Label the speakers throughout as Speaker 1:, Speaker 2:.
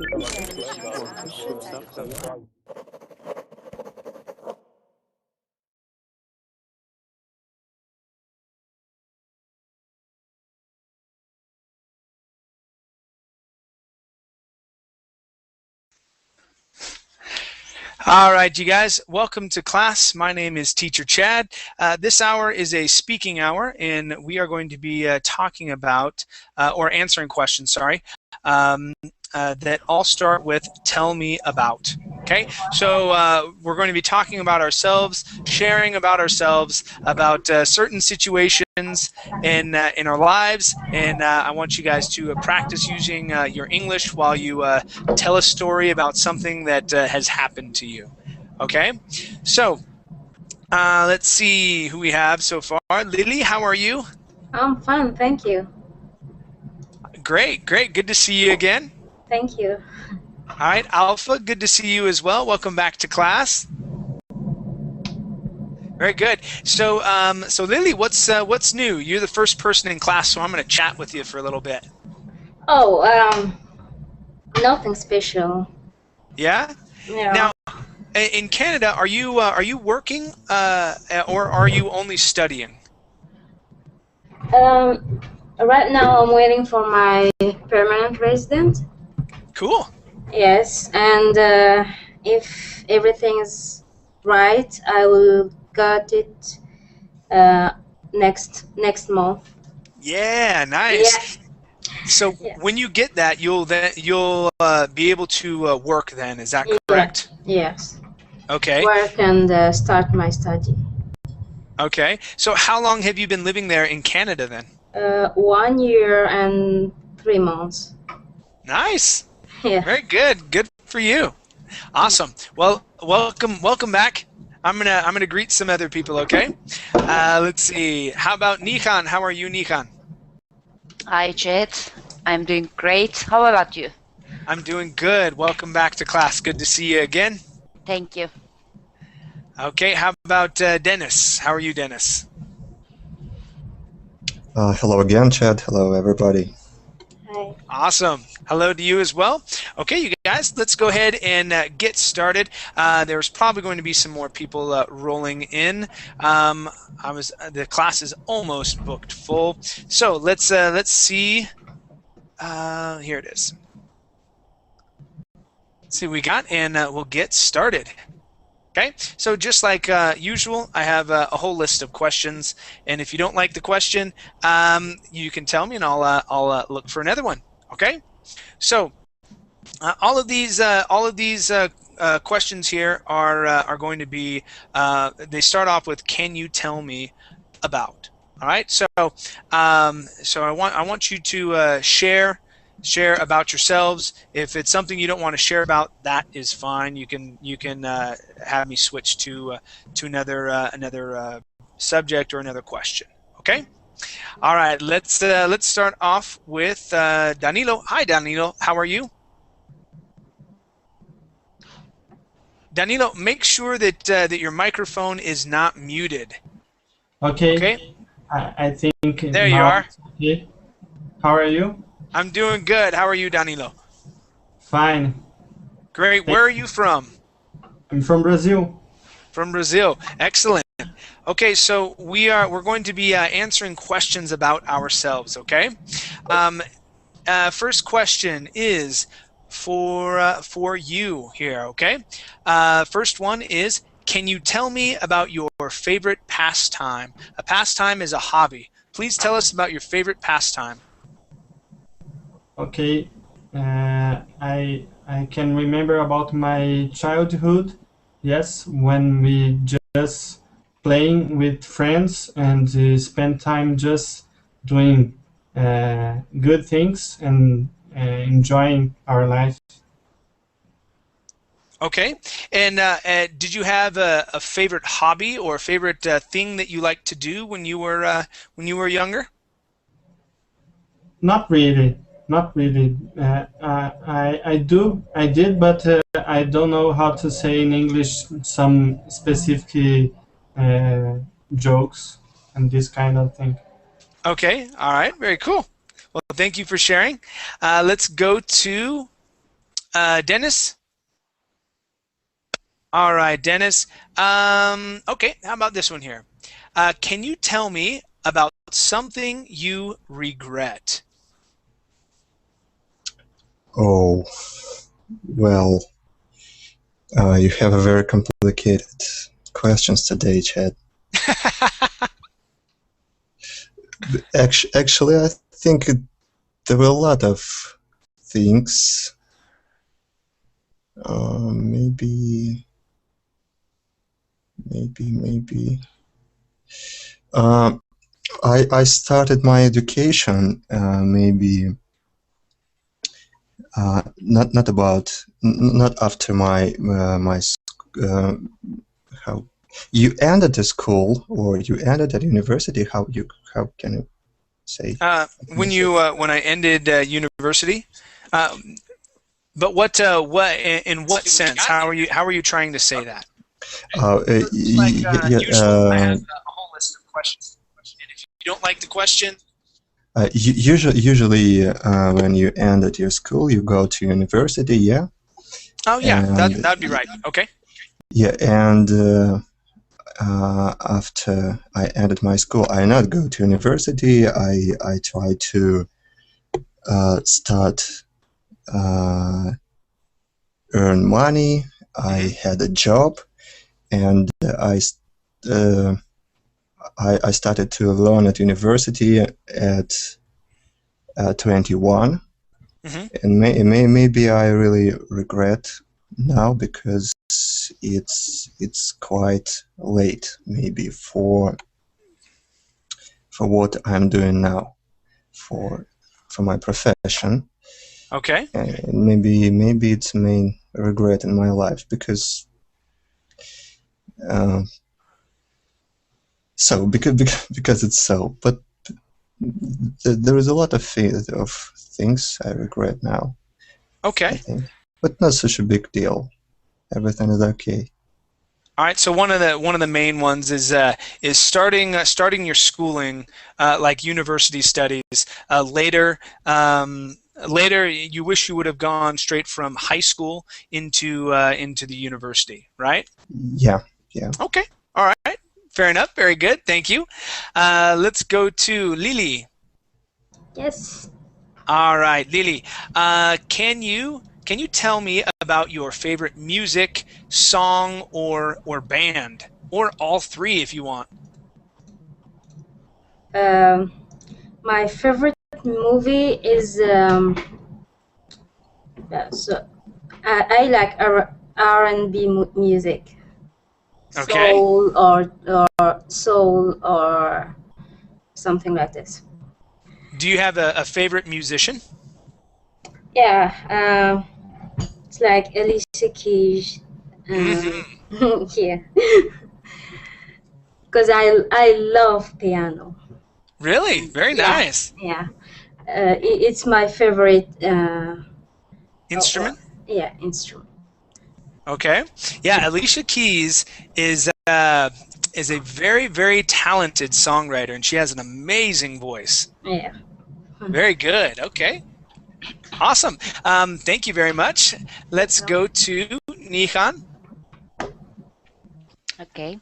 Speaker 1: All right, you guys, welcome to class. My name is Teacher Chad. This hour is a speaking hour, and we are going to be talking about, or answering questions, sorry, that all start with "tell me about." Okay, so we're going to be talking about ourselves, sharing about ourselves, about certain situations in our lives, and I want you guys to practice using your English while you tell a story about something that has happened to you. Okay, so let's see who we have so far. Lily, how are you?
Speaker 2: I'm fine, thank you.
Speaker 1: Great, great. Good to see you again.
Speaker 2: Thank you.
Speaker 1: All right, Alpha, good to see you as well. Welcome back to class. Very good. So, so Lily, what's new? You're the first person in class, so I'm going to chat with you for a little bit.
Speaker 2: Oh, nothing special.
Speaker 1: Yeah.
Speaker 2: Yeah.
Speaker 1: Now, in Canada, are you working, or are you only studying?
Speaker 2: Right now I'm waiting for my permanent resident.
Speaker 1: Cool.
Speaker 2: Yes, and if everything is right, I will get it next month.
Speaker 1: Yeah, nice.
Speaker 2: Yeah.
Speaker 1: So
Speaker 2: Yes.
Speaker 1: when you get that, you'll be able to work then. Is that correct?
Speaker 2: Yeah. Yes.
Speaker 1: Okay.
Speaker 2: Work and start my study.
Speaker 1: Okay. So how long have you been living there in Canada then?
Speaker 2: 1 year and 3 months.
Speaker 1: Nice.
Speaker 2: Yeah.
Speaker 1: Very good. Good for you. Awesome. Well, welcome back. I'm gonna greet some other people. Okay. Let's see. How about Nihan? How are you, Nihan?
Speaker 3: Hi, Chet. I'm doing great. How about you?
Speaker 1: I'm doing good. Welcome back to class. Good to see you again.
Speaker 3: Thank you.
Speaker 1: Okay. How about Dennis? How are you, Dennis?
Speaker 4: Hello again, Chad. Hello, everybody.
Speaker 2: Hi.
Speaker 1: Awesome. Hello to you as well. Okay, you guys, let's go ahead and get started. There's probably going to be some more people rolling in. The class is almost booked full. So let's see. Here it is. Let's see what we got, and we'll get started. Okay, so just like usual, I have a whole list of questions, and if you don't like the question, you can tell me, and I'll look for another one. Okay, so all of these questions here are going to be they start off with "Can you tell me about?" All right, so so I want you to share about yourselves. If it's something you don't want to share about, that is fine. You can have me switch to another subject or another question. Okay. All right. Let's start off with Danilo. Hi, Danilo. How are you? Danilo, make sure that that your microphone is not muted.
Speaker 5: Okay.
Speaker 1: Okay.
Speaker 5: I think
Speaker 1: there you are.
Speaker 5: Okay. How are you?
Speaker 1: I'm doing good. How are you, Danilo?
Speaker 5: Fine.
Speaker 1: Great. Where are you from?
Speaker 5: I'm from Brazil.
Speaker 1: From Brazil. Excellent. Okay, so we're going to be answering questions about ourselves. Okay. First question is for you here. Okay. First one is, can you tell me about your favorite pastime? A pastime is a hobby. Please tell us about your favorite pastime.
Speaker 5: Okay. I can remember about my childhood. Yes, when we just playing with friends and spend time just doing good things and enjoying our life.
Speaker 1: Okay, and did you have a favorite hobby or a favorite thing that you liked to do when you were younger?
Speaker 5: Not really. Not really. I did, but I don't know how to say in English some specific jokes and this kind of thing.
Speaker 1: Okay, all right, very cool. Well, thank you for sharing. Let's go to Dennis? All right, Dennis. Okay, how about this one here? Can you tell me about something you regret?
Speaker 4: Oh, well, you have a very complicated questions today, Chad. Actually, I think there were a lot of things. Maybe. I started my education maybe not after how you ended the school or you ended at university. How can you say?
Speaker 1: When I ended university, but what in what sense? How are you trying to say that? Usual, I have a whole list of questions, and if you don't like the question,
Speaker 4: usually when you ended your school, you go to university, yeah.
Speaker 1: Oh yeah, that'd be right. Okay.
Speaker 4: Yeah, and after I ended my school, I not go to university. I tried to start earn money. I had a job, and I started to learn at university at 21, and maybe I really regret now because it's quite late maybe for what I'm doing now for my profession.
Speaker 1: Okay.
Speaker 4: And maybe it's main regret in my life because because it's so. But there is a lot of things I regret now.
Speaker 1: Okay.
Speaker 4: I think, but not such a big deal. Everything is okay.
Speaker 1: All right. So one of the main ones is starting your schooling, like university studies. Later, you wish you would have gone straight from high school into the university, right?
Speaker 4: Yeah.
Speaker 1: Okay. All right. Fair enough. Very good. Thank you. Let's go to Lily.
Speaker 2: Yes.
Speaker 1: All right, Lily. Can you tell me about your favorite music, song, or band, or all three if you want?
Speaker 2: My favorite movie is so I like R&B music.
Speaker 1: Okay.
Speaker 2: Soul or something like this.
Speaker 1: Do you have a favorite musician?
Speaker 2: Yeah, it's like Alicia Keys. Yeah, because I love piano.
Speaker 1: Really? Very nice.
Speaker 2: Yeah, it's my favorite
Speaker 1: Instrument?
Speaker 2: Yeah, instrument.
Speaker 1: Okay. Yeah, Alicia Keys is a very, very talented songwriter, and she has an amazing voice.
Speaker 2: Yeah.
Speaker 1: Very good. Okay. Awesome. Thank you very much. Let's go to Nihan.
Speaker 3: Okay.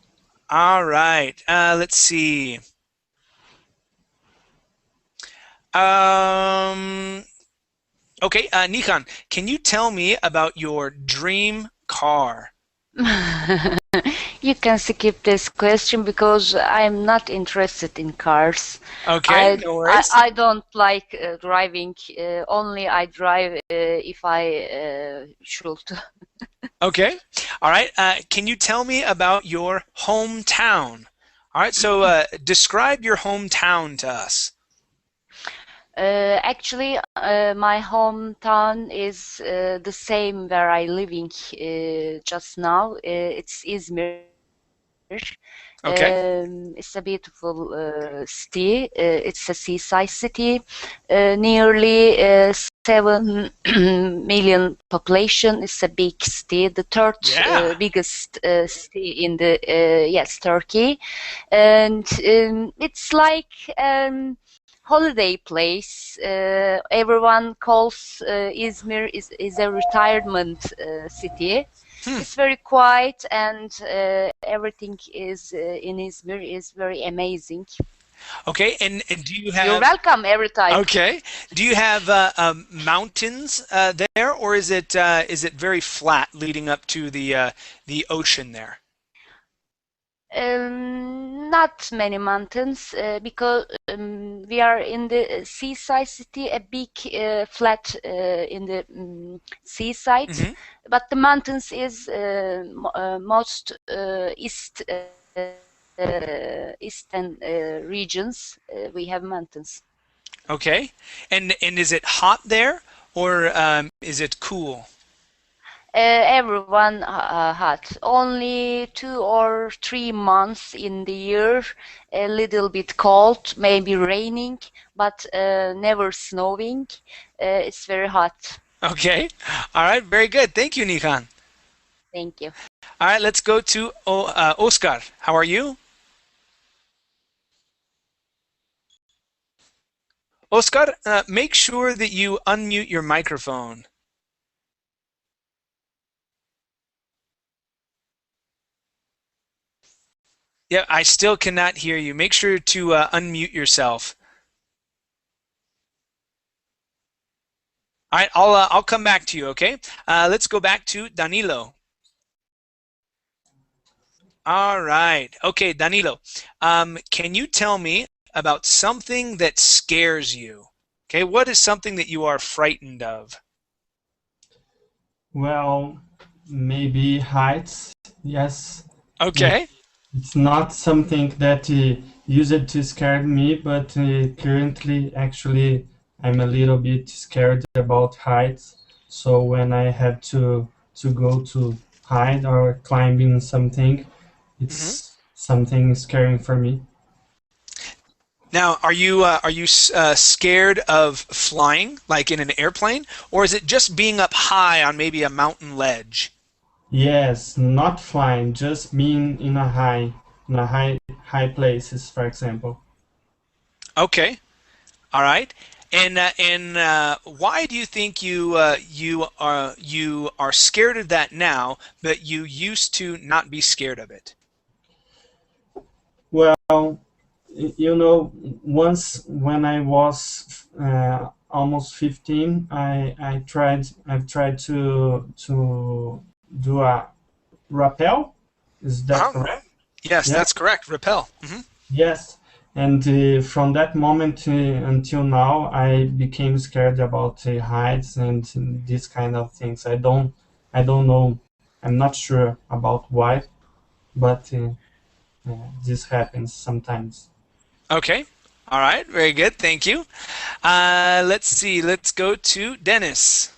Speaker 1: All right. Let's see. Okay, Nihan, can you tell me about your dream car?
Speaker 3: You can skip this question because I'm not interested in cars.
Speaker 1: Okay, no worries.
Speaker 3: I don't like driving. Only I drive if I should.
Speaker 1: Okay. All right. Can you tell me about your hometown? All right. So describe your hometown to us.
Speaker 3: Actually, my hometown is the same where I living just now. It's Izmir.
Speaker 1: Okay.
Speaker 3: It's a beautiful city. It's a seaside city. Nearly 7 million population. It's a big city, the third biggest city in the Turkey, and it's like holiday place. Everyone calls Izmir is a retirement city. It's very quiet, and everything is in Izmir is very amazing.
Speaker 1: Okay, and do you have?
Speaker 3: You're welcome every time.
Speaker 1: Okay, do you have mountains there, or is it very flat leading up to the ocean there?
Speaker 3: Not many mountains because we are in the seaside city, a big flat in the seaside, but the mountains is most eastern regions. We have mountains.
Speaker 1: Okay, and is it hot there, or is it cool?
Speaker 3: Everyone had only 2 or 3 months in the year, a little bit cold, maybe raining, but never snowing. It's very hot.
Speaker 1: Okay, all right, very good. Thank you, Nikan.
Speaker 3: Thank you.
Speaker 1: All right, let's go to Oscar. How are you? Oscar, make sure that you unmute your microphone. Yeah, I still cannot hear you. Make sure to unmute yourself. All right, I'll come back to you. Okay. Let's go back to Danilo. All right. Okay, Danilo. Can you tell me about something that scares you? Okay, what is something that you are frightened of?
Speaker 5: Well, maybe heights. Yes.
Speaker 1: Okay.
Speaker 5: It's not something that used to scare me, but currently, actually, I'm a little bit scared about heights. So when I have to go to hide or climbing something, it's something scary for me.
Speaker 1: Now, are you scared of flying, like in an airplane, or is it just being up high on maybe a mountain ledge?
Speaker 5: Yes, not flying, just being in a high places, for example.
Speaker 1: Okay. All right. And why do you think you are scared of that now, but you used to not be scared of it?
Speaker 5: Well, you know, once when I was almost 15, I've tried to do a rappel. Is that correct?
Speaker 1: Yes,
Speaker 5: Yeah.
Speaker 1: that's correct. Rappel.
Speaker 5: Yes. And from that moment until now, I became scared about heights and these kind of things. I don't know. I'm not sure about why, but this happens sometimes.
Speaker 1: Okay. All right. Very good. Thank you. Let's see. Let's go to Dennis.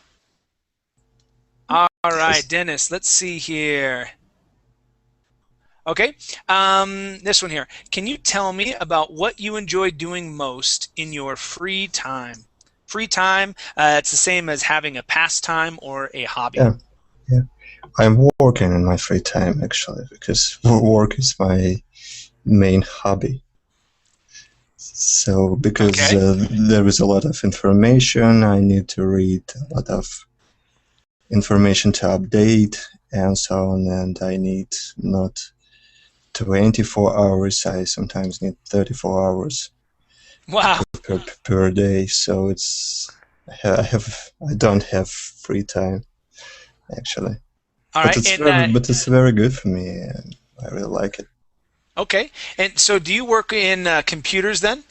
Speaker 1: All right, Dennis. Let's see here. Okay. This one here. Can you tell me about what you enjoy doing most in your free time? Free time, it's the same as having a pastime or a hobby.
Speaker 4: Yeah. I'm working in my free time actually because work is my main hobby. So because there is a lot of information, I need to read a lot of information to update and so on, and I need not 24 hours, I sometimes need 34 hours.
Speaker 1: Wow.
Speaker 4: per day, so I don't have free time actually.
Speaker 1: All
Speaker 4: but
Speaker 1: right,
Speaker 4: but it's very good for me, and I really like it.
Speaker 1: Okay, and so do you work in computers then?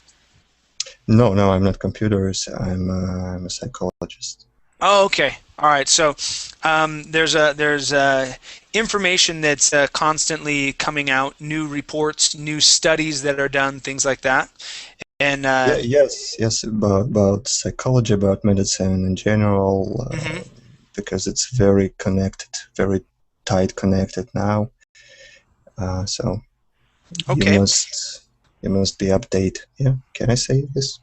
Speaker 4: No, I'm not computers. I'm a psychologist.
Speaker 1: Oh, okay. All right. So there's information that's constantly coming out, new reports, new studies that are done, things like that. And
Speaker 4: yes, about psychology, about medicine in general, because it's very connected, very tight connected now. So
Speaker 1: okay.
Speaker 4: you must be updated. Yeah, can I say this?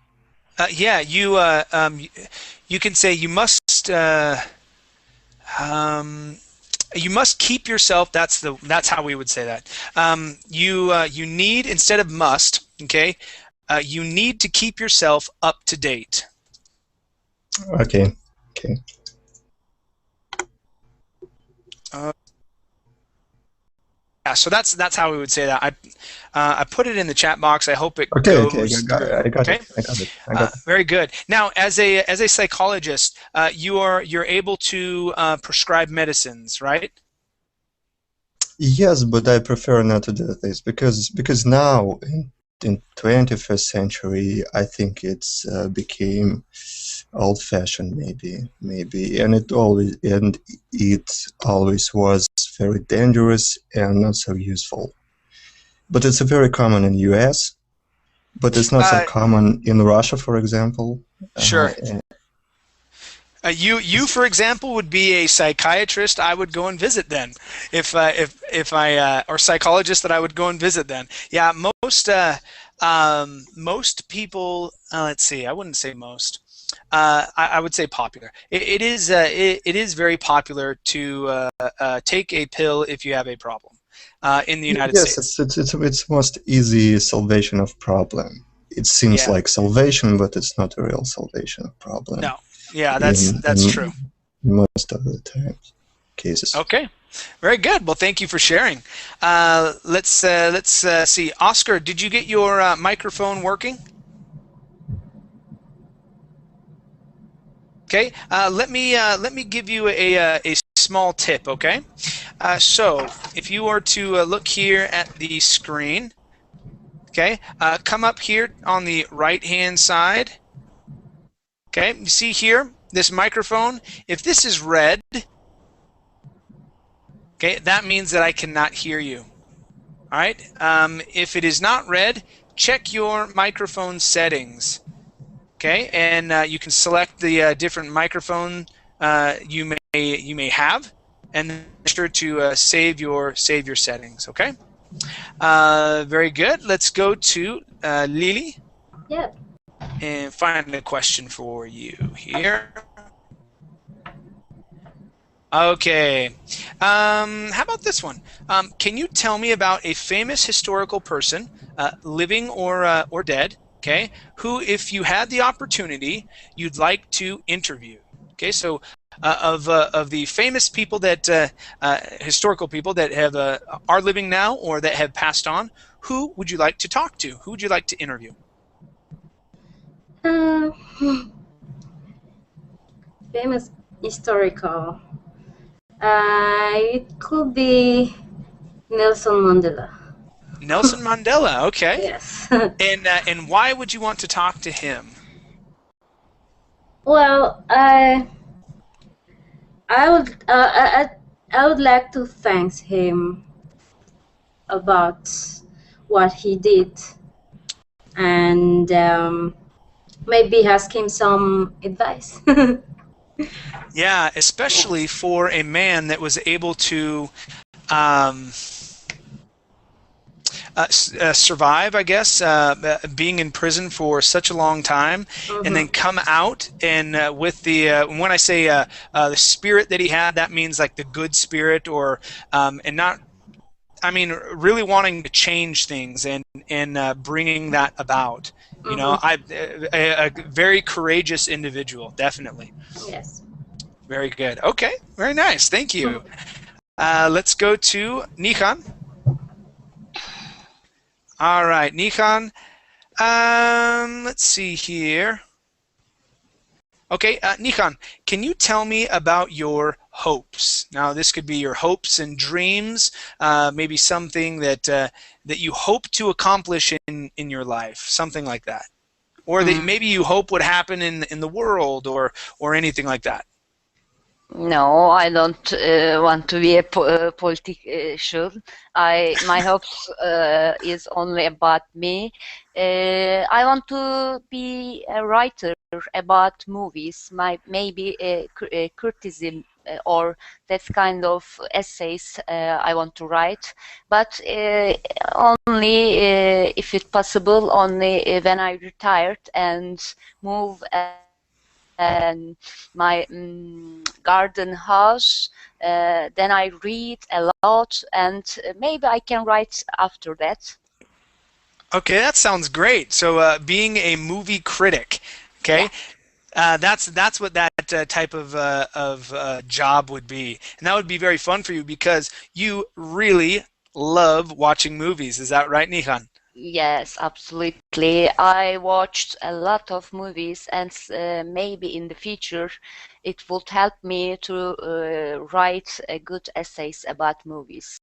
Speaker 1: Yeah, you can say you must keep yourself. That's how we would say that. You need, instead of must, okay, you need to keep yourself up to date.
Speaker 4: Okay.
Speaker 1: Yeah, so that's how we would say that. I put it in the chat box. I hope it
Speaker 4: Okay.
Speaker 1: goes through.
Speaker 4: I got
Speaker 1: Okay,
Speaker 4: it. I got it.
Speaker 1: very good. Now, as a psychologist, you're able to prescribe medicines, right?
Speaker 4: Yes, but I prefer not to do this because now in 21st century, I think it's became old-fashioned, maybe, and it always was very dangerous and not so useful. But it's very common in US, but it's not so common in Russia, for example.
Speaker 1: Sure. You, for example, would be a psychiatrist I would go and visit then, if I or psychologist that I would go and visit then. Yeah, most people. Let's see. I wouldn't say most. I would say popular. It is very popular to take a pill if you have a problem in the United States.
Speaker 4: Yes, it's most easy salvation of problem. It seems like salvation, but it's not a real salvation of problem.
Speaker 1: No. Yeah, that's true.
Speaker 4: Most of the times, cases.
Speaker 1: Okay, very good. Well, thank you for sharing. Let's see. Oscar, did you get your microphone working? Okay. Let me give you a small tip. Okay. So if you are to look here at the screen, okay, come up here on the right-hand side. Okay, you see here, this microphone, if this is red, okay, that means that I cannot hear you. All right, if it is not red, check your microphone settings. Okay, and you can select the different microphone you may have, and then make sure to save your settings. Okay, very good. Let's go to Lily.
Speaker 2: Yep.
Speaker 1: And find a question for you here. Okay. How about this one? Can you tell me about a famous historical person, living or dead, okay, who, if you had the opportunity, you'd like to interview? Okay, so of the famous people that historical people that have are living now or that have passed on, who would you like to talk to? Who would you like to interview?
Speaker 2: Famous historical. It could be Nelson Mandela.
Speaker 1: Nelson Mandela. Okay.
Speaker 2: Yes.
Speaker 1: And why would you want to talk to him?
Speaker 2: Well, I would like to thank him about what he did, and maybe ask him some advice.
Speaker 1: Yeah, especially for a man that was able to survive, I guess, being in prison for such a long time, and then come out and with the when I say the spirit that he had, that means like the good spirit, or and not. I mean, really wanting to change things and bringing that about. You know, a very courageous individual, definitely.
Speaker 2: Yes.
Speaker 1: Very good. Okay, very nice. Thank you. Let's go to Nihan. All right, Nihan. Let's see here. Okay, Nihan, can you tell me about your hopes? Now, this could be your hopes and dreams, maybe something that that you hope to accomplish in your life, something like that, or that maybe you hope would happen in the world, or anything like that.
Speaker 3: No, I don't want to be a politician. My hopes is only about me. I want to be a writer about movies, maybe a criticism or that kind of essays I want to write, but only if it's possible, only when I retired and move and my garden house, then I read a lot, and maybe I can write after that.
Speaker 1: Okay, that sounds great. So, being a movie critic,
Speaker 3: Yeah.
Speaker 1: okay, that's what that type of job would be, and that would be very fun for you because you really love watching movies. Is that right, Nihan?
Speaker 3: Yes, absolutely. I watched a lot of movies, and maybe in the future it would help me to write good essays about movies.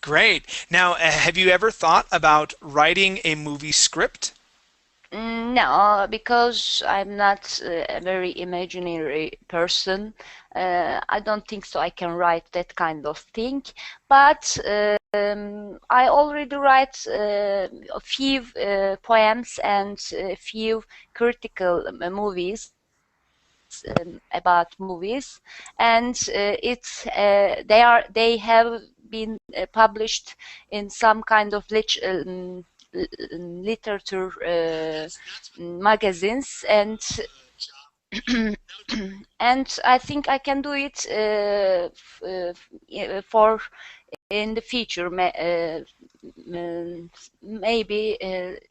Speaker 1: Great. Now, have you ever thought about writing a movie script?
Speaker 3: No, because I'm not a very imaginary person. I don't think so I can write that kind of thing. But I already write a few poems and a few critical movies about movies, and they have been published in some kind of literature magazines, and and I think I can do it for in the future, maybe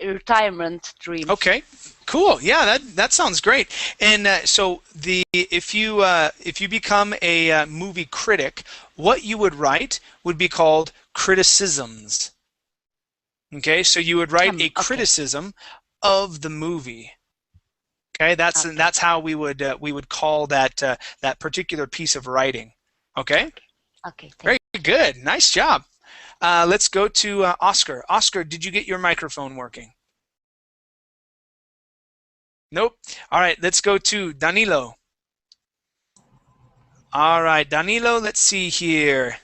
Speaker 3: retirement dreams.
Speaker 1: Okay, cool. Yeah, that sounds great. And so the if you become a movie critic, what you would write would be called criticisms. Okay, so you would write a
Speaker 3: Okay,
Speaker 1: criticism of the movie. Okay,
Speaker 3: okay,
Speaker 1: that's how we would call that that particular piece of writing. Okay,
Speaker 3: okay, okay.
Speaker 1: very
Speaker 3: Thank
Speaker 1: good. Nice job. Let's go to Oscar. Oscar, did you get your microphone working? Nope. All right, let's go to Danilo. All right, Danilo, let's see here.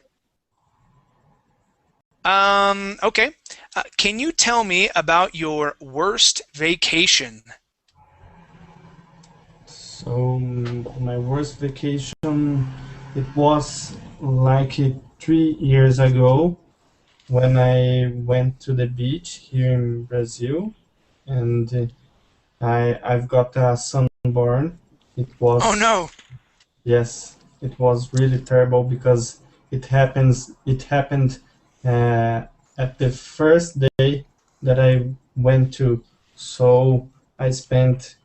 Speaker 1: Okay. Can you tell me about your worst vacation?
Speaker 5: So my worst vacation, it was like 3 years ago when I went to the beach here in Brazil, and I've got a sunburn. It
Speaker 1: Oh
Speaker 5: was,
Speaker 1: no.
Speaker 5: yes, it was really terrible because it happened uh, at the first day that I went to. So I spent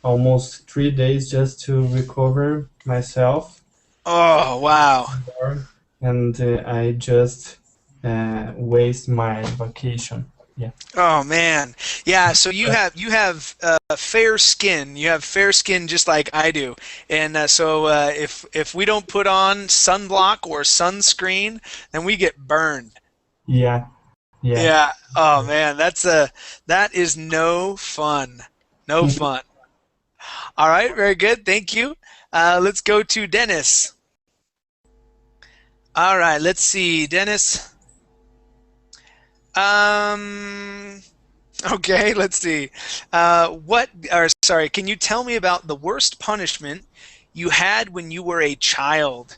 Speaker 5: almost 3 days just to recover myself,
Speaker 1: Oh wow.
Speaker 5: and I just waste my vacation. Yeah.
Speaker 1: Oh man. Yeah, so you have fair skin. You have fair skin just like I do. And so if we don't put on sunblock or sunscreen, then we get burned.
Speaker 5: Yeah. Yeah.
Speaker 1: Yeah. Oh man, that is no fun. No fun. All right, very good. Thank you. Let's go to Dennis. All right, let's see, Dennis. Um, okay, let's see. Sorry, can you tell me about the worst punishment you had when you were a child?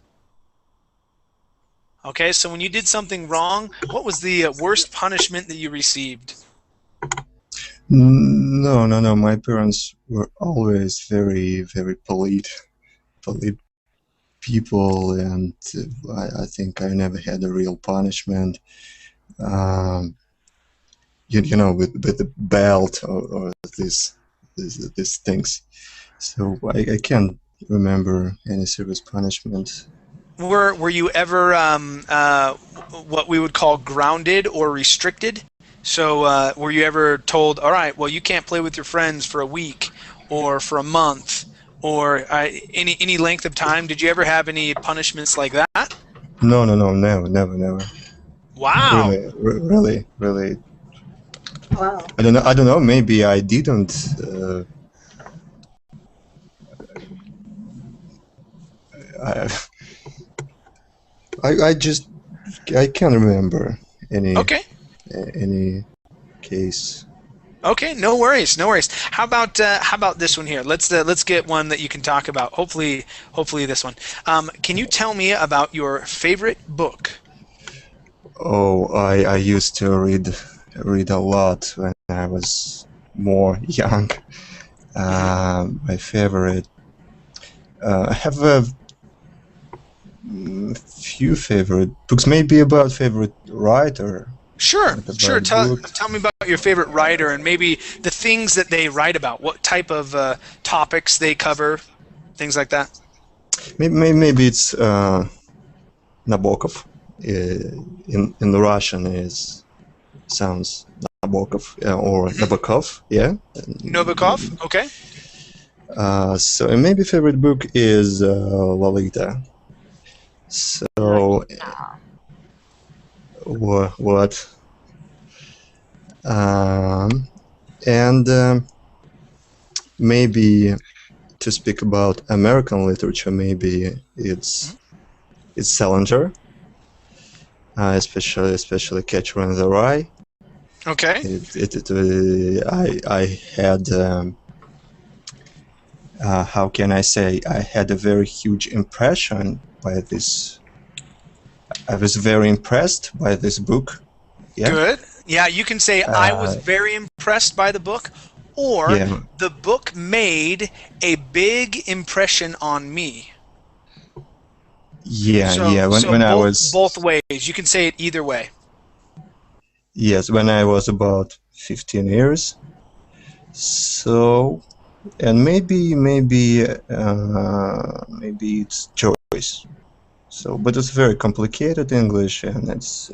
Speaker 1: Okay, so when you did something wrong, what was the worst punishment that you received?
Speaker 4: No, no, no. My parents were always very, very polite people, and I think I never had a real punishment. Um, you know, with the belt or these things. So I can't remember any serious punishment.
Speaker 1: Were you ever what we would call grounded or restricted? So were you ever told, all right, well, you can't play with your friends for a week or for a month or any length of time? Did you ever have any punishments like that?
Speaker 4: No, no, no, never, never, never.
Speaker 1: Wow.
Speaker 4: Really, really, really.
Speaker 2: Wow.
Speaker 4: I don't know. Maybe I didn't. I, I just I can't remember
Speaker 1: Okay.
Speaker 4: any case.
Speaker 1: Okay. No worries. No worries. How about this one here? Let's get one that you can talk about. Hopefully this one. Can you tell me about your favorite book?
Speaker 4: Oh, I used to read a lot when I was more young.
Speaker 1: Hmm.
Speaker 4: My favorite. I have a few favorite books, maybe about favorite writer.
Speaker 1: Sure,
Speaker 4: What
Speaker 1: sure.
Speaker 4: about book?
Speaker 1: Tell me about your favorite writer and maybe the things that they write about. What type of topics they cover, things like that.
Speaker 4: Maybe it's Nabokov. In Russian is sounds Nabokov or Nabokov. Yeah.
Speaker 1: Novikov. Okay.
Speaker 4: So and maybe favorite book is Lolita. So what? And maybe to speak about American literature, maybe it's Salinger, especially Catcher in the Rye.
Speaker 1: Okay.
Speaker 4: I had how can I say? I had a very huge impression by this. I was very impressed by this book. Yeah.
Speaker 1: Good. Yeah, you can say I was very impressed by the book, or
Speaker 4: Yeah.
Speaker 1: the book made a big impression on me.
Speaker 4: Yeah,
Speaker 1: So,
Speaker 4: yeah. When I was
Speaker 1: both ways. You can say it either way.
Speaker 4: yes, when I was about 15 years. So, and maybe it's Joyce. So, but it's very complicated English, and it's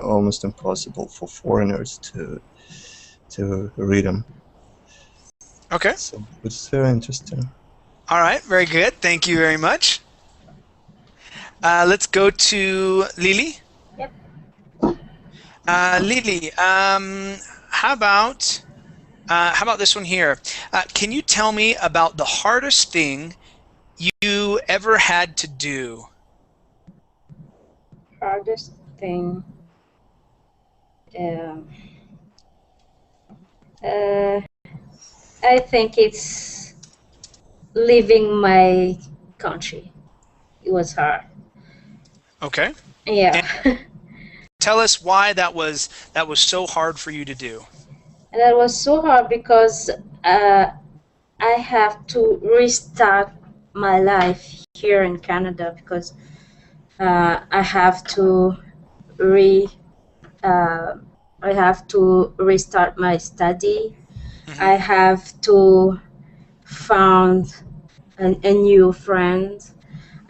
Speaker 4: almost impossible for foreigners to read them.
Speaker 1: Okay.
Speaker 4: So, it's very interesting.
Speaker 1: All right. Very good. Thank you very much. Let's go to Lily.
Speaker 2: Yep.
Speaker 1: Lily, how about this one here? Can you tell me about the hardest thing you ever had to do?
Speaker 2: Hardest thing. I think it's leaving my country. It was hard.
Speaker 1: Okay.
Speaker 2: Yeah.
Speaker 1: Tell us why that was so hard for you to do.
Speaker 2: And that was so hard because I have to restart my life here in Canada because I have to restart my study.
Speaker 1: Mm-hmm.
Speaker 2: I have to found a new friend.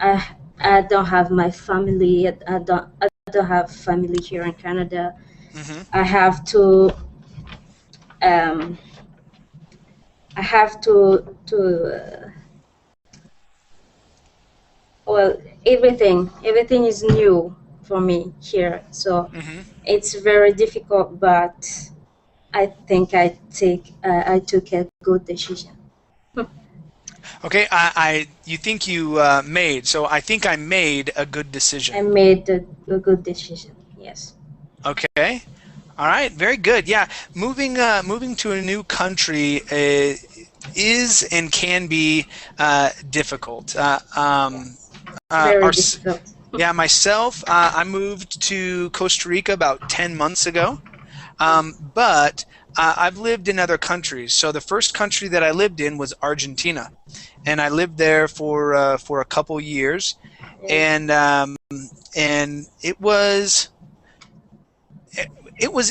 Speaker 2: I don't have my family. I don't have family here in Canada.
Speaker 1: Mm-hmm.
Speaker 2: I have to well, everything is new for me here, so
Speaker 1: Mm-hmm.
Speaker 2: it's very difficult, but I think I took a good decision.
Speaker 1: Okay, you think you made, so I think I made a good decision.
Speaker 2: I made a good decision, yes.
Speaker 1: Okay. All right, very good. Yeah, moving to a new country is and can be difficult.
Speaker 2: Very difficult.
Speaker 1: Yeah, myself, I moved to Costa Rica about 10 months ago, but I've lived in other countries. So the first country that I lived in was Argentina, and I lived there for a couple years, and it was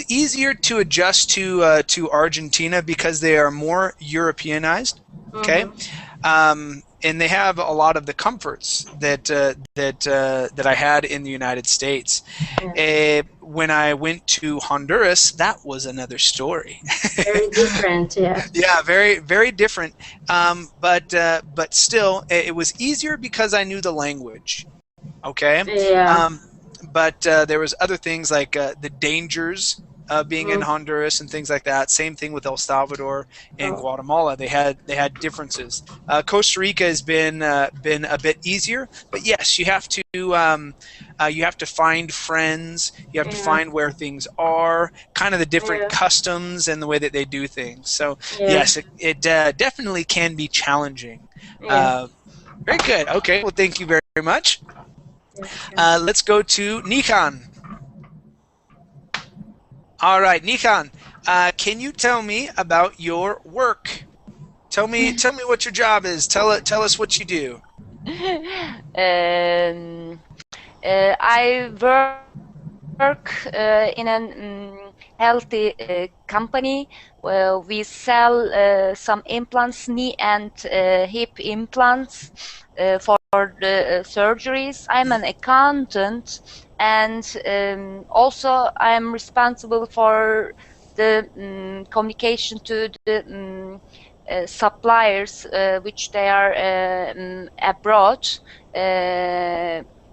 Speaker 1: easier to adjust to Argentina because they are more Europeanized. Okay.
Speaker 2: Mm-hmm.
Speaker 1: And they have a lot of the comforts that I had in the United States.
Speaker 2: Yeah.
Speaker 1: When I went to Honduras, that was another story.
Speaker 2: Very different, yeah.
Speaker 1: Yeah, very very different. But still, it was easier because I knew the language. Okay.
Speaker 2: Yeah.
Speaker 1: But there was other things like the dangers of being in Honduras and things like that. Same thing with El Salvador and Guatemala. They had differences. Costa Rica has been a bit easier, but yes, you have to find friends. You have to find where things are, kind of the different customs and the way that they do things. So yes, it definitely can be challenging. Very good. Okay. Well, thank you very much. Let's go to Nikan. All right, Nikan, can you tell me about your work? Tell me what your job is. Tell us what you do.
Speaker 3: I work work in a healthy company. We sell some implants, knee and hip implants for the surgeries. I'm an accountant, and also I'm responsible for the communication to the suppliers which they are abroad.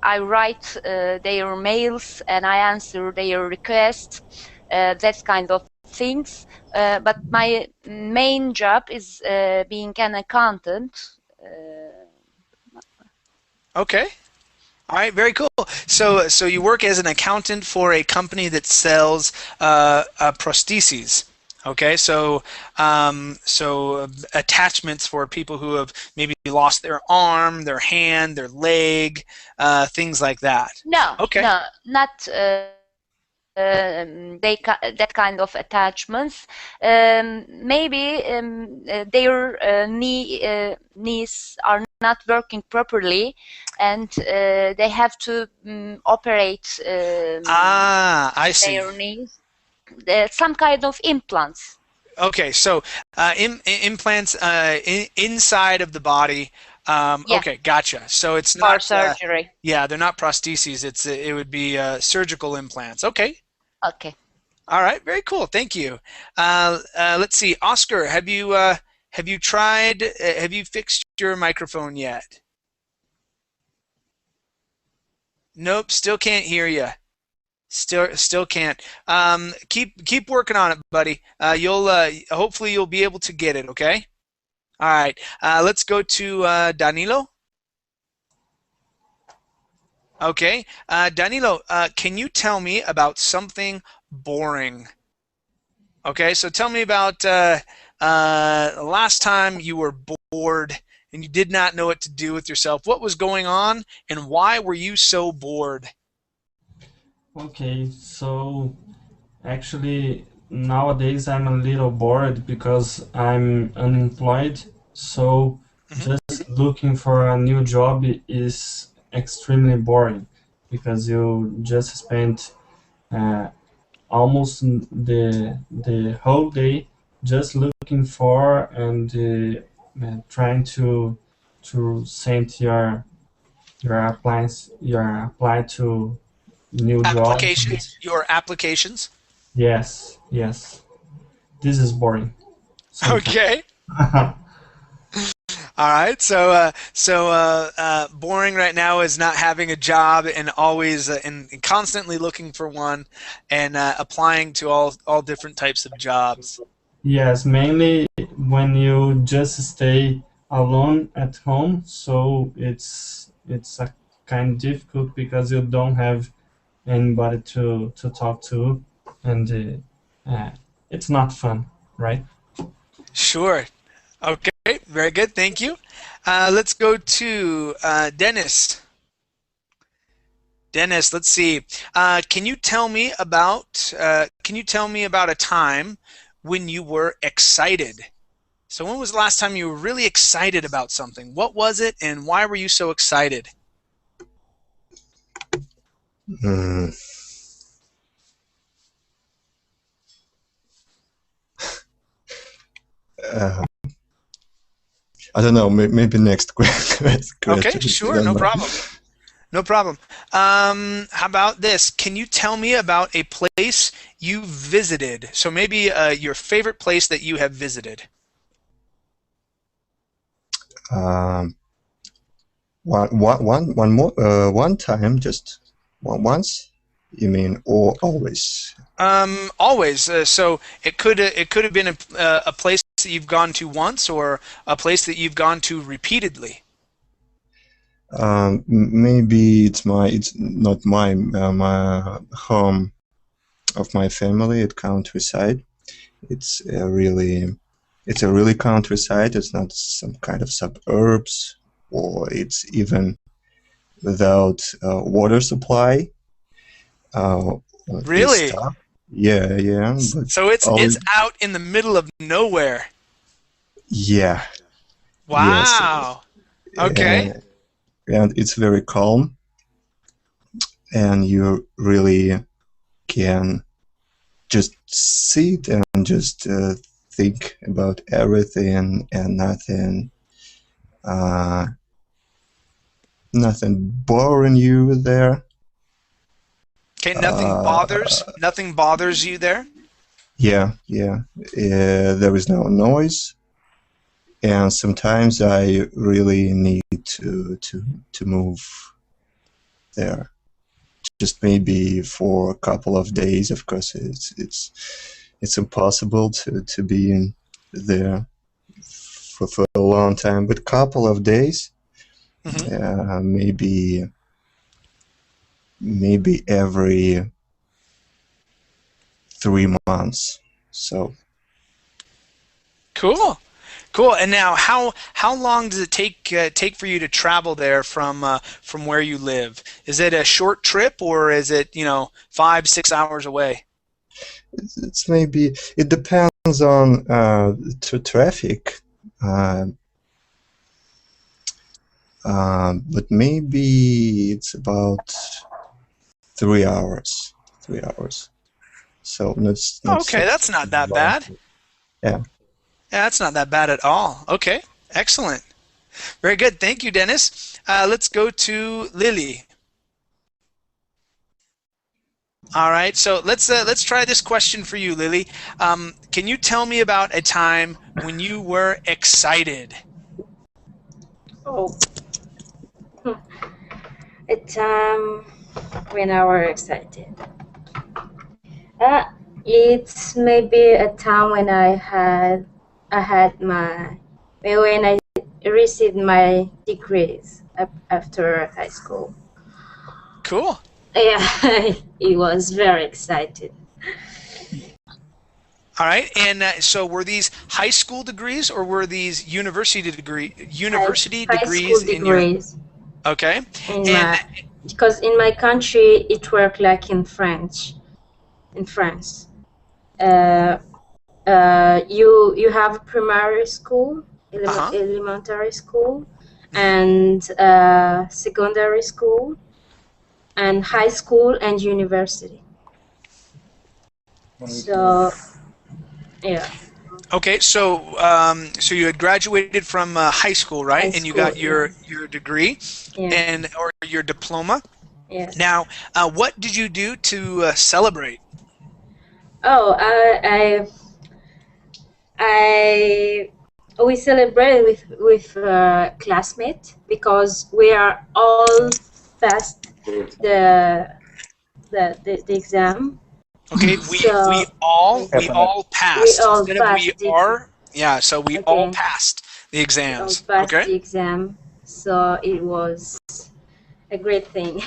Speaker 3: I write their mails and I answer their requests, that kind of things. But my main job is being an accountant.
Speaker 1: Okay. All right, very cool. So you work as an accountant for a company that sells prostheses. Okay, so attachments for people who have maybe lost their arm, their hand, their leg, things like that.
Speaker 3: No,
Speaker 1: Okay.
Speaker 3: no, not that kind of attachments. Maybe their knees are not working properly, and they have to operate
Speaker 1: I see.
Speaker 3: their knees. Some kind of implants.
Speaker 1: Okay, so implants inside of the body.
Speaker 3: Yeah,
Speaker 1: Okay, gotcha. So it's
Speaker 3: for
Speaker 1: not,
Speaker 3: surgery.
Speaker 1: yeah, they're not prostheses. It would be surgical implants. Okay.
Speaker 3: Okay.
Speaker 1: All right, very cool. Thank you. Let's see, Oscar, have you tried? Have you fixed your microphone yet? Nope, still can't hear you. Still can't. Keep working on it, buddy. You'll hopefully you'll be able to get it. Okay. All right. Let's go to Danilo. Okay. Danilo, can you tell me about something boring? Okay, so tell me about last time you were bored and you did not know what to do with yourself. What was going on and why were you so bored?
Speaker 5: Okay, so actually nowadays I'm a little bored because I'm unemployed. So just looking for a new job is extremely boring because you just spent almost the whole day just looking for and trying to send your apply to new jobs.
Speaker 1: Your applications.
Speaker 5: Yes, yes. This is boring. Sometimes.
Speaker 1: Okay. All right. So boring right now is not having a job and always and constantly looking for one and applying to all different types of jobs.
Speaker 5: Yes, mainly when you just stay alone at home, so it's a kind of difficult because you don't have anybody to talk to, and it's not fun, right?
Speaker 1: Sure. Okay. Very good. Thank you. Let's go to Dennis. Dennis, let's see. Can you tell me about a time when you were excited? So when was the last time you were really excited about something? What was it and why were you so excited?
Speaker 4: Hmm. I don't know. Maybe next question.
Speaker 1: Okay, sure, no problem. No problem. How about this? Can you tell me about a place you visited? So maybe your favorite place that you have visited.
Speaker 4: Um, one time, just once. You mean or always?
Speaker 1: Always. So it could have been a place that you've gone to once, or a place that you've gone to repeatedly.
Speaker 4: Maybe it's not my home of my family at countryside. It's a really countryside. It's not some kind of suburbs, or it's even without water supply. This
Speaker 1: Really?
Speaker 4: stuff. Yeah. But
Speaker 1: So it's out in the middle of nowhere.
Speaker 4: yeah, yes,
Speaker 1: Wow. Okay.
Speaker 4: and it's very calm, and you really can just sit and just think about everything and nothing boring you there.
Speaker 1: Okay, nothing bothers you there?
Speaker 4: Yeah. There is no noise, and sometimes I really need to move there. Just maybe for a couple of days. Of course, it's impossible to be in there for a long time, but couple of days, maybe every 3 months. So
Speaker 1: Cool. And now, how long does it take for you to travel there from where you live? Is it a short trip, or is it 5-6 hours away?
Speaker 4: it's maybe it depends on traffic, but maybe it's about 3 hours. 3 hours. So that's not
Speaker 1: Okay, that's not that
Speaker 4: long.
Speaker 1: bad.
Speaker 4: Yeah.
Speaker 1: Yeah, that's not that bad at all. Okay, excellent. Very good. Thank you, Dennis. Let's go to Lily. All right, so let's try this question for you, Lily. Can you tell me about a time when you were excited?
Speaker 2: Oh, a time when I was excited. It's maybe a time when when I received my degrees after high school.
Speaker 1: Cool.
Speaker 2: Yeah, it was very excited.
Speaker 1: All right, and so were these high school degrees, or were these university
Speaker 2: High school
Speaker 1: degrees in your?
Speaker 2: degrees
Speaker 1: Okay,
Speaker 2: in
Speaker 1: and
Speaker 2: because in my country it worked like in France. You have primary school, elementary school, and secondary school, and high school and university. So yeah.
Speaker 1: Okay, so you had graduated from high school, right?
Speaker 2: High
Speaker 1: And you
Speaker 2: school,
Speaker 1: got your
Speaker 2: yes.
Speaker 1: degree
Speaker 2: Yeah.
Speaker 1: or your diploma.
Speaker 2: Yes.
Speaker 1: Now, what did you do to celebrate?
Speaker 2: Oh, we celebrate with classmates because we are all passed the exam.
Speaker 1: Okay, we all passed
Speaker 2: We all
Speaker 1: instead of we
Speaker 2: passed the
Speaker 1: are. Yeah, so we all passed the
Speaker 2: we all
Speaker 1: exams.
Speaker 2: passed
Speaker 1: Okay.
Speaker 2: the exam. So it was a great thing.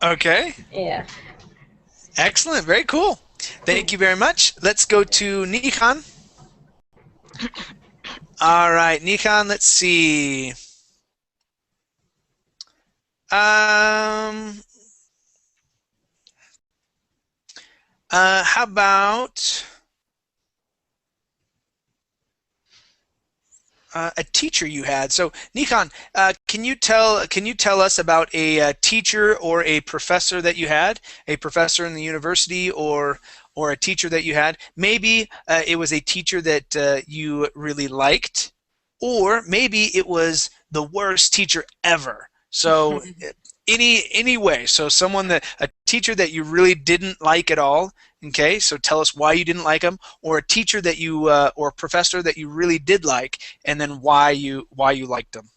Speaker 1: Okay.
Speaker 2: Yeah.
Speaker 1: Excellent. Very cool. Thank you very much. Let's go to Nikan. All right, Nikan, let's see. How about a teacher you had? So, Nikan, can you tell us about a teacher or a professor that you had, a professor in the university, or a teacher that you had? Maybe it was a teacher that you really liked, or maybe it was the worst teacher ever. So, any way. So, a teacher that you really didn't like at all. Okay, so tell us why you didn't like them, or a teacher that you or a professor that you really did like, and then why you liked them.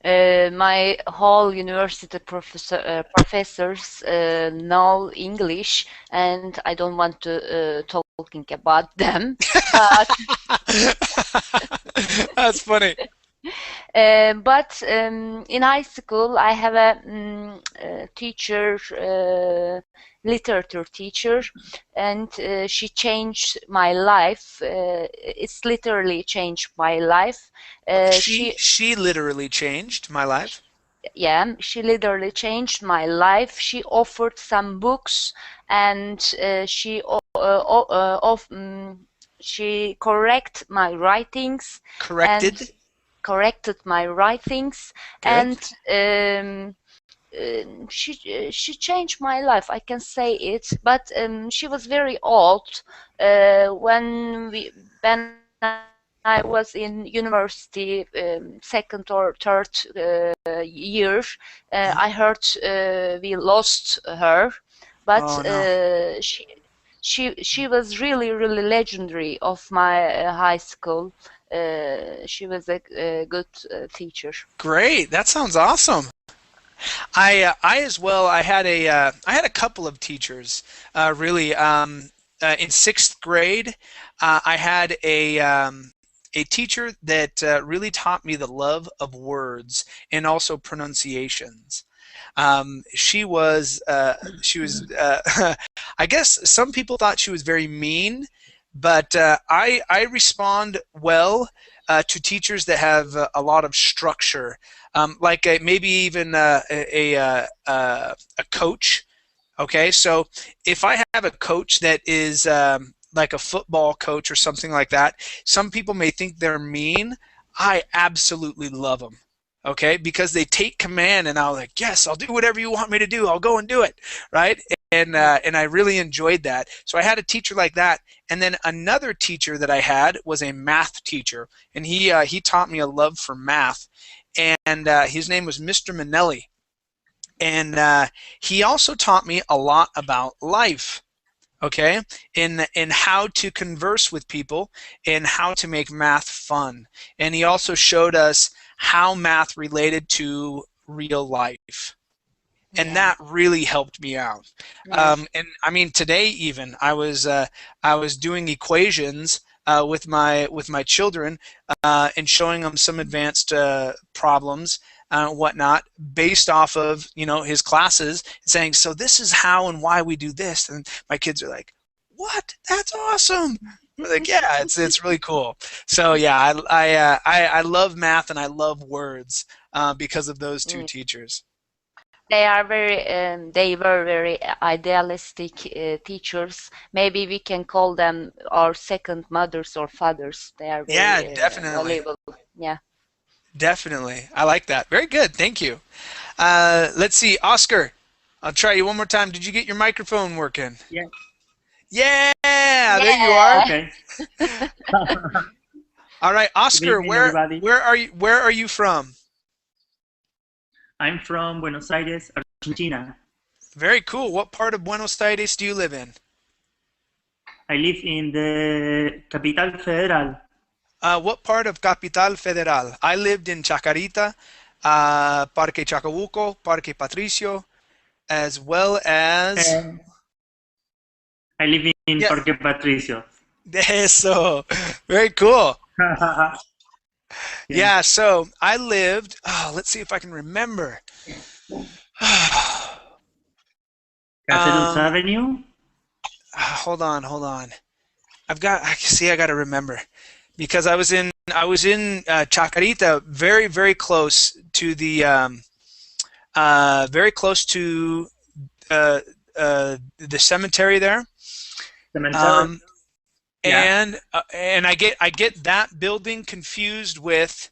Speaker 3: My whole university professors know English, and I don't want to talking about them. But
Speaker 1: that's funny.
Speaker 3: But in high school, I have a teacher, literature teacher, and she changed my life. It's literally changed my life.
Speaker 1: She literally changed my life.
Speaker 3: Yeah, she literally changed my life. She offered some books, and she corrected my writings.
Speaker 1: Corrected.
Speaker 3: Corrected my writings.
Speaker 1: Good.
Speaker 3: And she changed my life, I can say it. But she was very old when I was in university, second or third year. I heard we lost her, but
Speaker 1: Oh no.
Speaker 3: she was really legendary of my high school. She was a good teacher.
Speaker 1: Great. That sounds awesome. I as well. I had a couple of teachers. Really, in sixth grade, I had a teacher that really taught me the love of words and also pronunciations. She was I guess some people thought she was very mean, but I respond well to teachers that have a lot of structure, like maybe even a coach. Okay, so if I have a coach that is like a football coach or something like that, some people may think they're mean. I absolutely love them. Okay, because they take command, and I'll like, yes, I'll do whatever you want me to do. I'll go and do it, right? And I really enjoyed that. So I had a teacher like that, and then another teacher that I had was a math teacher, and he taught me a love for math, and his name was Mr. Manelli, and he also taught me a lot about life. Okay, in how to converse with people and how to make math fun, and he also showed us how math related to real life, and
Speaker 3: Yeah.
Speaker 1: that really helped me out.
Speaker 3: Yeah.
Speaker 1: And I mean, today even I was doing equations with my children and showing them some advanced problems, whatnot, based off of his classes, saying, so this is how and why we do this, and my kids are like, what? That's awesome. We're like, yeah, it's really cool. So yeah, I love math and I love words because of those two
Speaker 3: Mm.
Speaker 1: teachers.
Speaker 3: They were very idealistic teachers. Maybe we can call them our second mothers or fathers. They are
Speaker 1: Yeah,
Speaker 3: very
Speaker 1: definitely.
Speaker 3: valuable. Yeah.
Speaker 1: Definitely. I like that. Very good. Thank you. Let's see. Oscar, I'll try you one more time. Did you get your microphone working?
Speaker 6: Yeah.
Speaker 1: Yeah, there you are.
Speaker 3: Yeah.
Speaker 6: Okay.
Speaker 1: All right,
Speaker 6: Good
Speaker 1: Oscar,
Speaker 6: evening, everybody.
Speaker 1: where are you from?
Speaker 6: I'm from Buenos Aires, Argentina.
Speaker 1: Very cool. What part of Buenos Aires do you live in?
Speaker 6: I live in the Capital Federal.
Speaker 1: What part of Capital Federal? I lived in Chacarita, Parque Chacabuco, Parque Patricio, as well as
Speaker 6: And I live in
Speaker 1: yeah,
Speaker 6: Parque Patricio.
Speaker 1: eso. Very cool.
Speaker 6: Yeah.
Speaker 1: Yeah, so I lived, let's see if I can remember.
Speaker 6: Caseros
Speaker 1: Um,
Speaker 6: Avenue.
Speaker 1: hold on. I got to remember because I was in Chacarita, very close to very close to the cemetery there.
Speaker 6: Cementerio.
Speaker 1: Um,
Speaker 6: Yeah.
Speaker 1: and I get that building confused with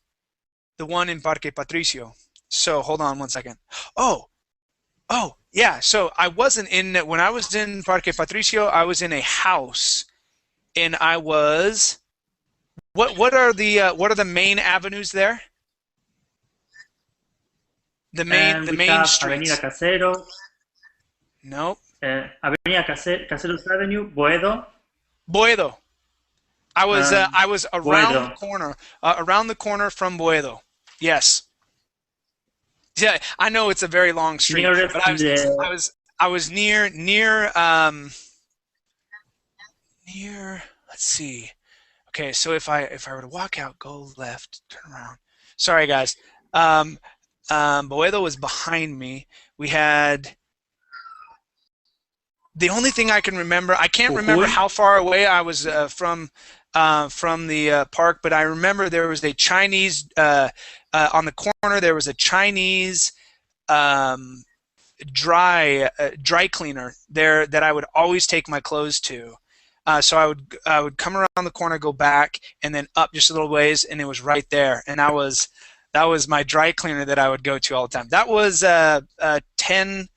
Speaker 1: the one in Parque Patricio. So hold on one second. Oh, yeah. So when I was in Parque Patricio, I was in a house, and I was what are the main avenues there?
Speaker 6: And
Speaker 1: The
Speaker 6: we
Speaker 1: main
Speaker 6: have Avenida
Speaker 1: streets.
Speaker 6: Caseros,
Speaker 1: Nope.
Speaker 6: Avenida Caseros Avenue, Boedo,
Speaker 1: Boedo.
Speaker 6: and
Speaker 1: I was
Speaker 6: Boedo.
Speaker 1: around the corner from Boedo. Yes. Yeah, I know it's a very long street,
Speaker 6: Nearest
Speaker 1: but
Speaker 6: in the
Speaker 1: I was near, let's see. Okay, so if I were to walk out, go left, turn around. Sorry guys. Um Boedo was behind me. We had the only thing I can remember, I can't remember
Speaker 6: Jujuy.
Speaker 1: how far away I was from the park, but I remember there was a Chinese on the corner. There was a Chinese um, dry cleaner there that I would always take my clothes to. So I would come around the corner, go back, and then up just a little ways, and it was right there. And That was my dry cleaner that I would go to all the time. That was 10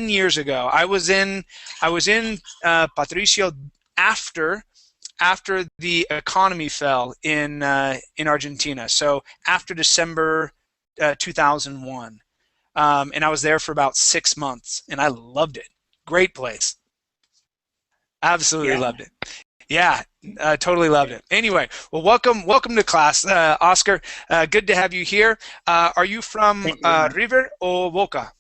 Speaker 1: years ago. I was in Patricio after the economy fell in Argentina. So after December 2001, and I was there for about 6 months, and I loved it. Great place. Absolutely loved it. Yeah, totally loved it. Anyway, well, welcome to class, Oscar. Good to have you here. Are you from River or Boca?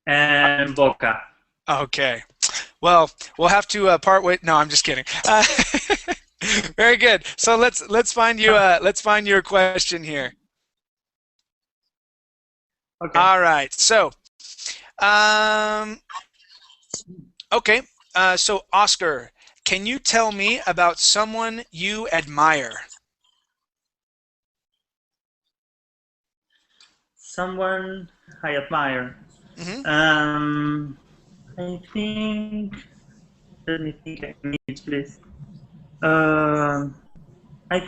Speaker 6: And Boca.
Speaker 1: Okay. Well, we'll have to part way. No, I'm just kidding. Very good. So let's find you a question here.
Speaker 6: Okay.
Speaker 1: All right. So, okay. So Oscar, can you tell me about someone you admire?
Speaker 6: Someone I admire.
Speaker 1: Mm-hmm.
Speaker 6: I think. Let me think a minute, please. I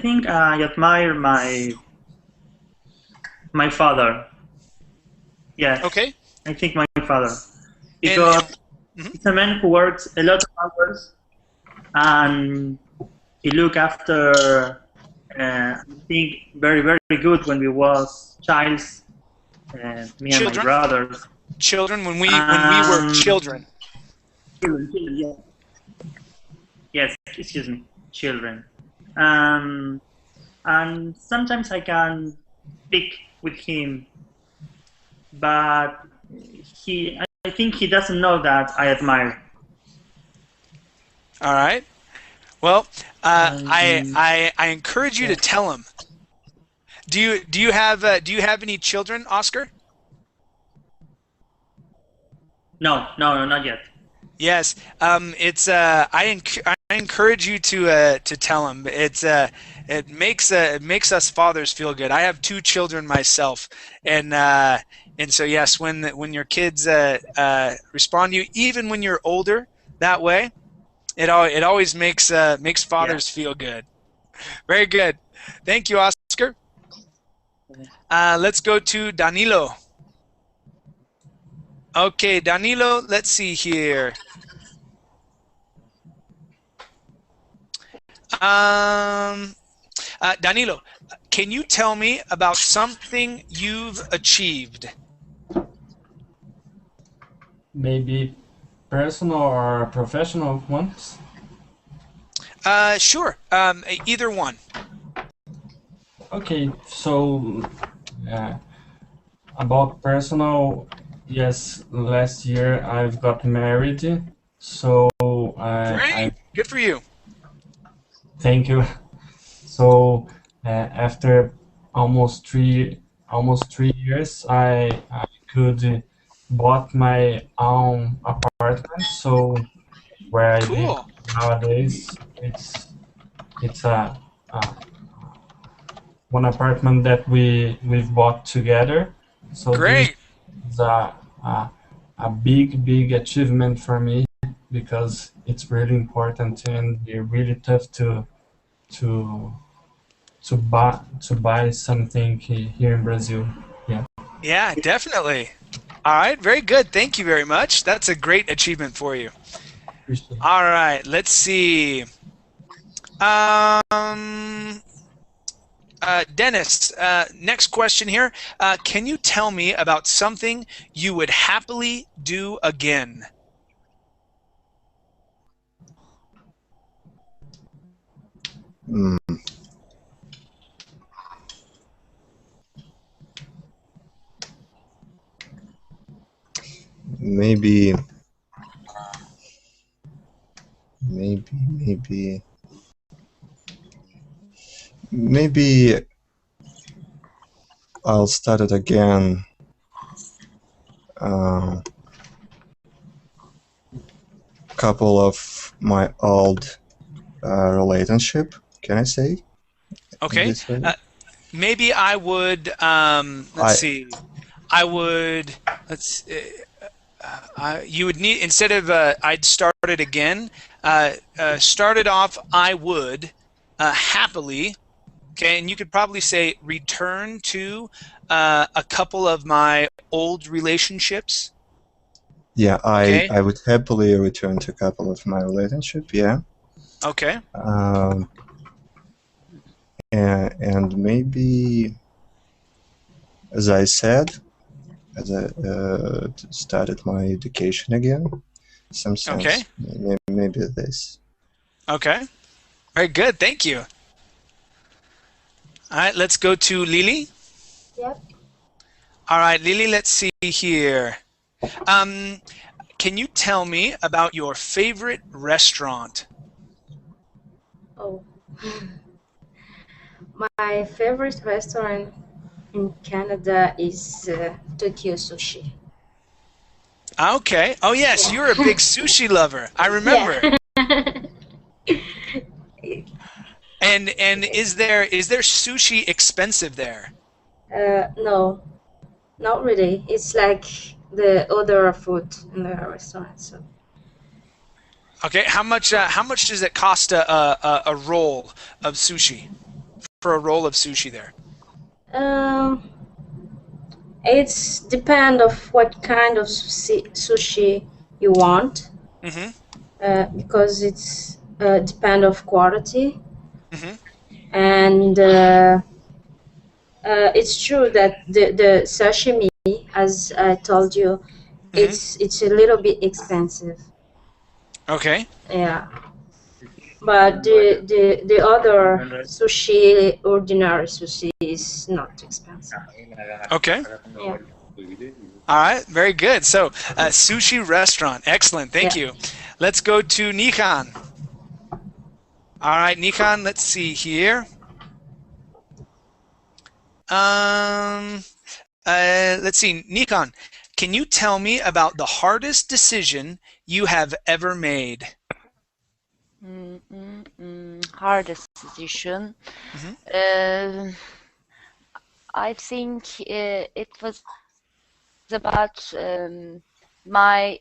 Speaker 6: think I admire my father. Yes.
Speaker 1: Okay.
Speaker 6: I think my father, because he's a man who works a lot of hours, and he look after. I think very good when we was childs, me and my brothers.
Speaker 1: Children when we were children.
Speaker 6: Children, yes, excuse me, children. And sometimes I can speak with him, but I think he doesn't know that I admire.
Speaker 1: All right. Well, I encourage you to tell him. Do you have any children, Oscar?
Speaker 6: No, not yet.
Speaker 1: Yes. It's I encourage you to tell him. It makes us fathers feel good. I have 2 children myself, and so yes, when your kids respond to you, even when you're older, that way, it always makes fathers feel good. Very good. Thank you, Oscar. Let's go to Danilo. Okay, Danilo, let's see here. Danilo, can you tell me about something you've achieved?
Speaker 5: Maybe personal or professional ones?
Speaker 1: Sure. Either one.
Speaker 5: Okay, so about personal, yes, last year I've got married, so
Speaker 1: Great. Good for you.
Speaker 5: Thank you. So after almost three years, I could bought my own apartment. So where I live nowadays, it's a one apartment that we've bought together. So
Speaker 1: Great.
Speaker 5: This is a big achievement for me, because it's really important and really tough to buy something here in Brazil. Yeah.
Speaker 1: Yeah, definitely. All right, very good. Thank you very much. That's a great achievement for you.
Speaker 5: Appreciate it.
Speaker 1: All right, let's see. Dennis, next question here. Can you tell me about something you would happily do again?
Speaker 4: Maybe I'll start it again. Couple of my old relationship, can I say?
Speaker 1: Okay. Maybe I would, let's see. I would, you would need, instead of I'd start it again, start it off, I would happily Okay, and you could probably say return to a couple of my old relationships.
Speaker 4: Yeah,
Speaker 1: Okay.
Speaker 4: I would happily return to a couple of my relationship. Yeah.
Speaker 1: Okay.
Speaker 4: And maybe, as I said, as I started my education again, some sense.
Speaker 1: Okay.
Speaker 4: Maybe this.
Speaker 1: Okay. Very good. Thank you. All right, let's go to Lily.
Speaker 2: Yep.
Speaker 1: All right, Lily, let's see here. Can you tell me about your favorite restaurant?
Speaker 2: Oh. My favorite restaurant in Canada is Tokyo Sushi.
Speaker 1: Okay. Oh, yes,
Speaker 2: Yeah.
Speaker 1: you're a big sushi lover. I remember.
Speaker 2: Yeah.
Speaker 1: And is there sushi expensive there?
Speaker 2: No, not really. It's like the other food in the restaurant. So.
Speaker 1: Okay. How much does it cost a roll of sushi? For a roll of sushi there?
Speaker 2: It's depend of what kind of sushi you want.
Speaker 1: Mm-hmm.
Speaker 2: Because it's depend of quality.
Speaker 1: Mm-hmm.
Speaker 2: And it's true that the sashimi, as I told you,
Speaker 1: Mm-hmm.
Speaker 2: it's a little bit expensive.
Speaker 1: Okay.
Speaker 2: Yeah. But the other sushi, ordinary sushi, is not expensive.
Speaker 1: Okay.
Speaker 2: Yeah.
Speaker 1: All right. Very good. So, sushi restaurant. Excellent. Thank you. Let's go to Nikan. All right, Nikan. Let's see here. Let's see, Nikan. Can you tell me about the hardest decision you have ever made?
Speaker 3: Hardest decision.
Speaker 1: Mm-hmm.
Speaker 3: I think it was about my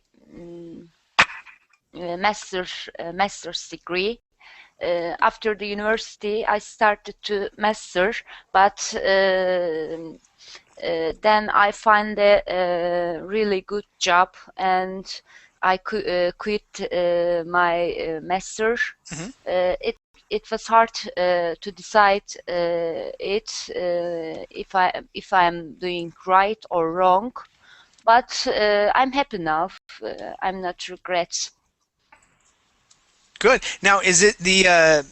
Speaker 3: master's degree. After the university, I started to master, but then I find a really good job, and I quit my master.
Speaker 1: Mm-hmm.
Speaker 3: It was hard to decide if I'm doing right or wrong, but I'm happy now. I'm not regret.
Speaker 1: Good. Now, is it the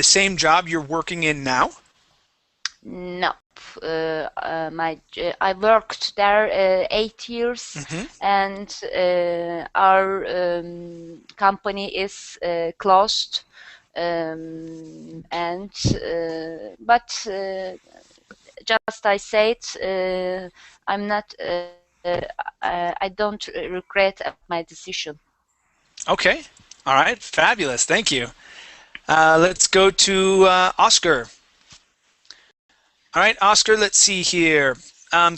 Speaker 1: same job you're working in now?
Speaker 3: No. I worked there 8 years,
Speaker 1: Mm-hmm.
Speaker 3: and our company is closed. But just I said, I'm not. I don't regret my decision.
Speaker 1: Okay. All right. Fabulous. Thank you. Let's go to Oscar. All right, Oscar, let's see here.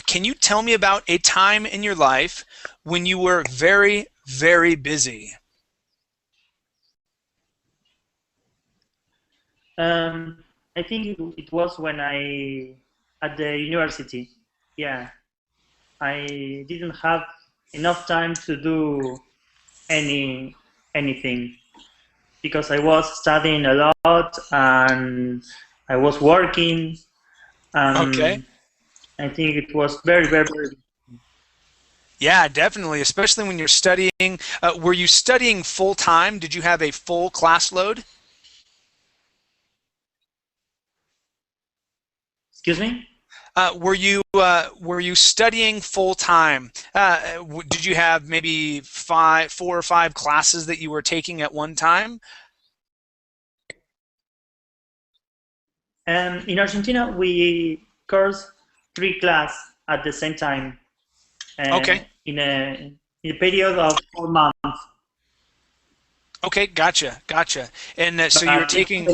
Speaker 1: Can you tell me about a time in your life when you were very, very busy?
Speaker 6: I think it was when at the university. Yeah, I didn't have enough time to do anything because I was studying a lot and I was working.
Speaker 1: Okay.
Speaker 6: I think it was very, very, very.
Speaker 1: Yeah, definitely, especially when you're studying. Were you studying full time? Did you have a full class load?
Speaker 6: Excuse me?
Speaker 1: Were you studying full time? Did you have maybe 4 or 5 classes that you were taking at one time?
Speaker 6: In Argentina, we course 3 classes at the same time.
Speaker 1: Okay.
Speaker 6: In a period of 4 months.
Speaker 1: Okay, gotcha. And so you were taking.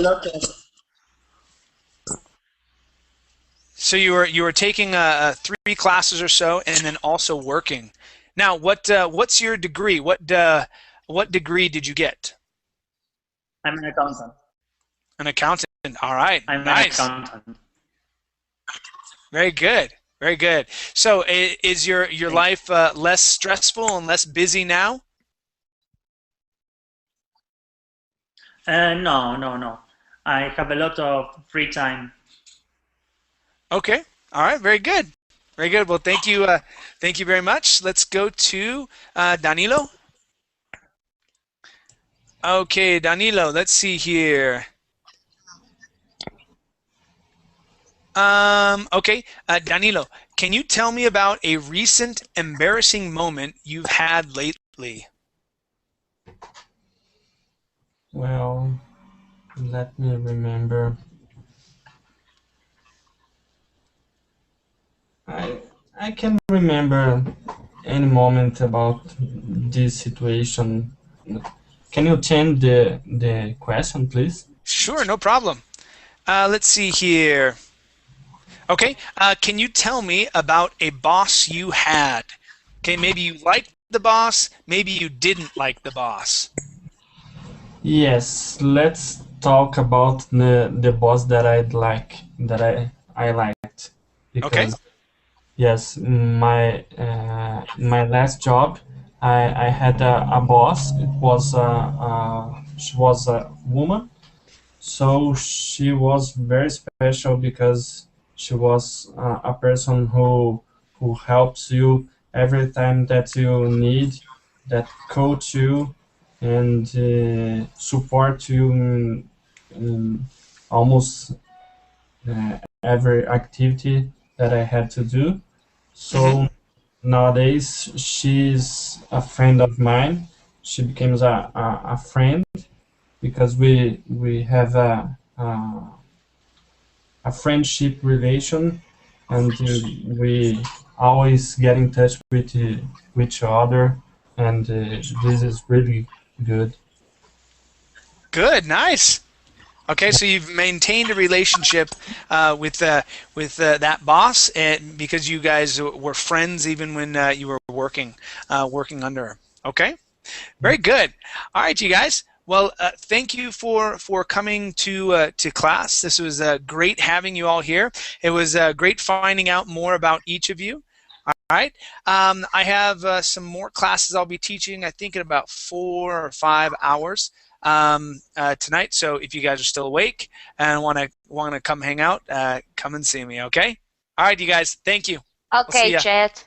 Speaker 1: So you were taking 3 classes or so, and then also working. Now, what's your degree? What degree did you get?
Speaker 6: I'm an accountant.
Speaker 1: An accountant. All right.
Speaker 6: I'm
Speaker 1: Nice.
Speaker 6: an accountant.
Speaker 1: Very good. Very good. So is your life less stressful and less busy now?
Speaker 6: No. I have a lot of free time.
Speaker 1: Okay. All right. Very good. Very good. Well, thank you. Thank you very much. Let's go to Danilo. Okay, Danilo. Let's see here. Okay, Danilo, can you tell me about a recent embarrassing moment you've had lately?
Speaker 5: Well, let me remember. I can remember any moment about this situation. Can you change the question, please?
Speaker 1: Sure, no problem. Let's see here. Okay, can you tell me about a boss you had? Okay, maybe you liked the boss, maybe you didn't like the boss.
Speaker 5: Yes, let's talk about the boss that I liked,
Speaker 1: Okay,
Speaker 5: because yes, my last job, I had a boss. It was she was a woman, so she was very special because she was a person who helps you every time that you need, that coach you and support you in almost every activity that I had to do.
Speaker 1: mm-hmm.
Speaker 5: So nowadays she's a friend of mine. She becomes a friend because we have a friendship relation, and we always get in touch with each other, and this is really good.
Speaker 1: Good, nice. Okay, so you've maintained a relationship with that boss, and because you guys were friends even when you were working under her. Okay, very good. All right, you guys. Well, thank you for coming to class. This was great having you all here. It was great finding out more about each of you. All right. I have some more classes I'll be teaching, I think, in about 4 or 5 hours tonight. So if you guys are still awake and want to come hang out, come and see me. Okay. All right, you guys. Thank you. I'll see
Speaker 3: Okay,
Speaker 1: ya.
Speaker 3: chat.